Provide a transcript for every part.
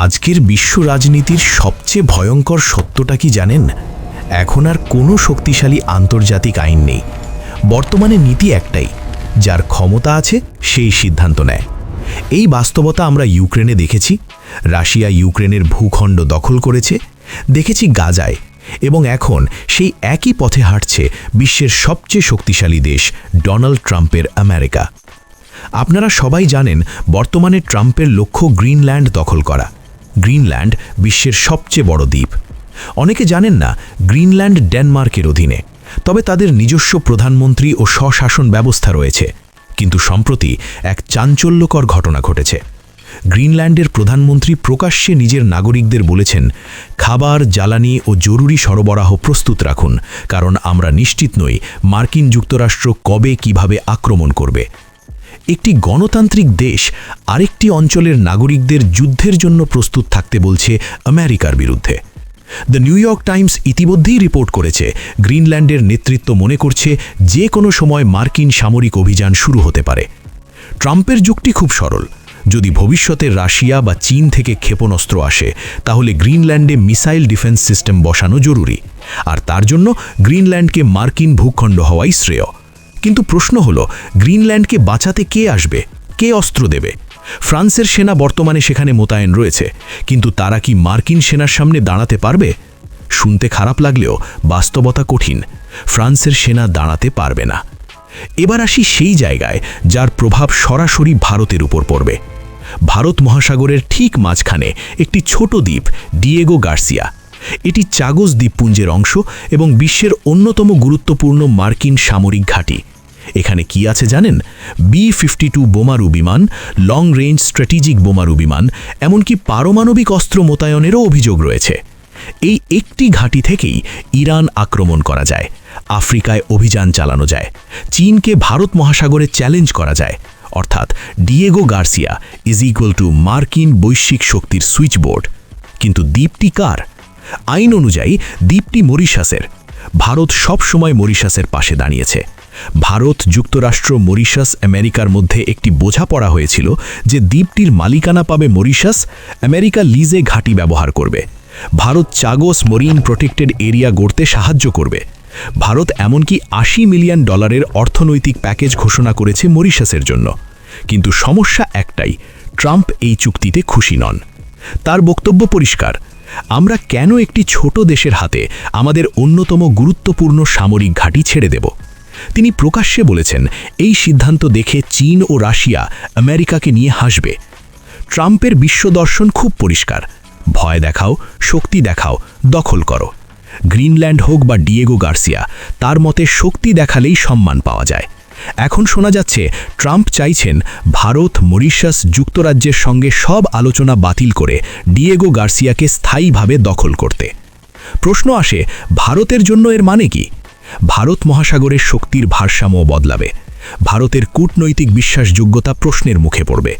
আজকের বিশ্ব রাজনীতির সবচেয়ে ভয়ঙ্কর সত্যটা কি জানেন? এখন আর কোনো শক্তিশালী আন্তর্জাতিক আইন নেই। বর্তমানে নীতি একটাই, যার ক্ষমতা আছে সেই সিদ্ধান্ত নেয়। এই বাস্তবতা আমরা ইউক্রেনে দেখেছি। রাশিয়া ইউক্রেনের ভূখণ্ড দখল করেছে, দেখেছি গাজায়, এবং এখন সেই একই পথে হাঁটছে বিশ্বের সবচেয়ে শক্তিশালী দেশ ডোনাল্ড ট্রাম্পের আমেরিকা। আপনারা সবাই জানেন বর্তমানে ট্রাম্পের লক্ষ্য গ্রিনল্যান্ড দখল করা। গ্রিনল্যান্ড বিশ্বের সবচেয়ে বড় দ্বীপ। অনেকে জানেন না গ্রিনল্যান্ড ডেনমার্কের অধীনে, তবে তাদের নিজস্ব প্রধানমন্ত্রী ও স্বশাসন ব্যবস্থা রয়েছে। কিন্তু সম্প্রতি এক চাঞ্চল্যকর ঘটনা ঘটেছে। গ্রিনল্যান্ডের প্রধানমন্ত্রী প্রকাশ্যে নিজের নাগরিকদের বলেছেন, খাবার, জ্বালানি ও জরুরি সরবরাহ প্রস্তুত রাখুন, কারণ আমরা নিশ্চিত নই মার্কিন যুক্তরাষ্ট্র কবে কিভাবে আক্রমণ করবে। একটি গণতান্ত্রিক দেশ আরেকটি অঞ্চলের নাগরিকদের যুদ্ধের জন্য প্রস্তুত থাকতে বলছে আমেরিকার বিরুদ্ধে। দ্য নিউ ইয়র্ক টাইমস ইতিমধ্যেই রিপোর্ট করেছে, গ্রিনল্যান্ডের নেতৃত্ব মনে করছে যে কোনো সময় মার্কিন সামরিক অভিযান শুরু হতে পারে। ট্রাম্পের যুক্তি খুব সরল। যদি ভবিষ্যতে রাশিয়া বা চীন থেকে ক্ষেপণাস্ত্র আসে, তাহলে গ্রিনল্যান্ডে মিসাইল ডিফেন্স সিস্টেম বসানো জরুরি, আর তার জন্য গ্রিনল্যান্ডকে মার্কিন ভূখণ্ড হওয়াই শ্রেয়। কিন্তু প্রশ্ন হলো, গ্রিনল্যান্ডকে বাঁচাতে কে আসবে, কে অস্ত্র দেবে? ফ্রান্সের সেনা বর্তমানে সেখানে মোতায়েন রয়েছে, কিন্তু তারা কি মার্কিন সেনার সামনে দাঁড়াতে পারবে? শুনতে খারাপ লাগলেও বাস্তবতা কঠিন। ফ্রান্সের সেনা দাঁড়াতে পারবে না। এবার আসি সেই জায়গায় যার প্রভাব সরাসরি ভারতের উপর পড়বে। ভারত মহাসাগরের ঠিক মাঝখানে একটি ছোট দ্বীপ, ডিয়েগো গার্সিয়া। এটি চাগোস দ্বীপপুঞ্জের অংশ এবং বিশ্বের অন্যতম গুরুত্বপূর্ণ মার্কিন সামরিক ঘাঁটি। এখানে কি আছে জানেন? B-52 বোমারু বিমান, লং রেঞ্জ স্ট্র্যাটেজিক বোমারু বিমান, এমনকি পারমাণবিক অস্ত্র মোতায়েনেরও অভিযোগ রয়েছে। এই একটি ঘাঁটি থেকেই ইরান আক্রমণ করা যায়, আফ্রিকায় অভিযান চালানো যায়, চীনকে ভারত মহাসাগরে চ্যালেঞ্জ করা যায়। অর্থাৎ Diego Garcia is equal to মার্কিন বৈশ্বিক শক্তির সুইচবোর্ড। কিন্তু দ্বীপটি কার? আইন অনুযায়ী দ্বীপটি মরিশাসের। ভারত সব সময় মরিশাসের পাশে দাঁড়িয়েছে। ভারত, যুক্তরাষ্ট্র, মরিশাস, আমেরিকার মধ্যে একটি বোঝাপড়া হয়েছিল যে দ্বীপটির মালিকানা পাবে মরিশাস, আমেরিকা লিজে ঘাঁটি ব্যবহার করবে। Bharat Chagos mooring protected area গড়তে সাহায্য করবে। ভারত এমনকি $80 মিলিয়ন অর্থনৈতিক প্যাকেজ ঘোষণা করেছে মরিশাসের জন্য। কিন্তু সমস্যা একটাই, ট্রাম্প এই চুক্তিতে খুশি নন। তার বক্তব্য পরিষ্কার, আমরা কেন একটি ছোট দেশের হাতে আমাদের অন্যতম গুরুত্বপূর্ণ সামরিক ঘাঁটি ছেড়ে দেব? তিনি প্রকাশ্যে বলেছেন, এই সিদ্ধান্ত দেখে চীন ও রাশিয়া আমেরিকাকে নিয়ে হাসবে। ট্রাম্পের বিশ্বদর্শন খুব পরিষ্কার, ভয় দেখাও, শক্তি দেখাও, দখল করো। গ্রিনল্যান্ড হোক বা ডিয়েগো গার্সিয়া, তার মতে শক্তি দেখালেই সম্মান পাওয়া যায়। এখন শোনা যাচ্ছে ট্রাম্প চাইছেন ভারত, মরিশাস, যুক্তরাজ্যের সঙ্গে সব আলোচনা বাতিল করে ডিয়েগো গার্সিয়াকে স্থায়ীভাবে দখল করতে। প্রশ্ন আসে, ভারতের জন্য এর মানে কি? ভারত মহাসাগরের শক্তির ভারসাম্য বদলাবে। ভারতের কূটনৈতিক বিশ্বাসযোগ্যতা প্রশ্নের মুখে পড়বে।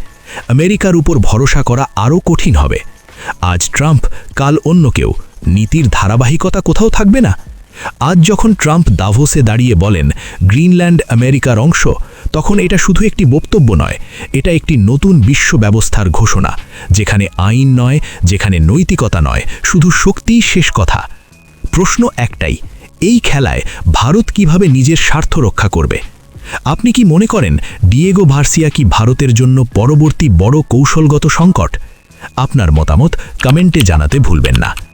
আমেরিকার উপর ভরসা করা আরও কঠিন হবে। আজ ট্রাম্প, কাল অন্য কেউ। নীতির ধারাবাহিকতা কোথাও থাকবে না। আজ যখন ট্রাম্প দাভোসে দাঁড়িয়ে বলেন গ্রিনল্যান্ড আমেরিকার অংশ, তখন এটা শুধু একটি বক্তব্য নয়, এটা একটি নতুন বিশ্ব ব্যবস্থার ঘোষণা, যেখানে আইন নয়, যেখানে নৈতিকতা নয়, শুধু শক্তিই শেষ কথা। প্রশ্ন একটাই, এই খেলায় ভারত কিভাবে নিজের স্বার্থ রক্ষা করবে? আপনি কি মনে করেন ডিয়েগো গার্সিয়া কি ভারতের জন্য পরবর্তী বড় কৌশলগত সংকট? আপনার মতামত কমেন্টে জানাতে ভুলবেন না।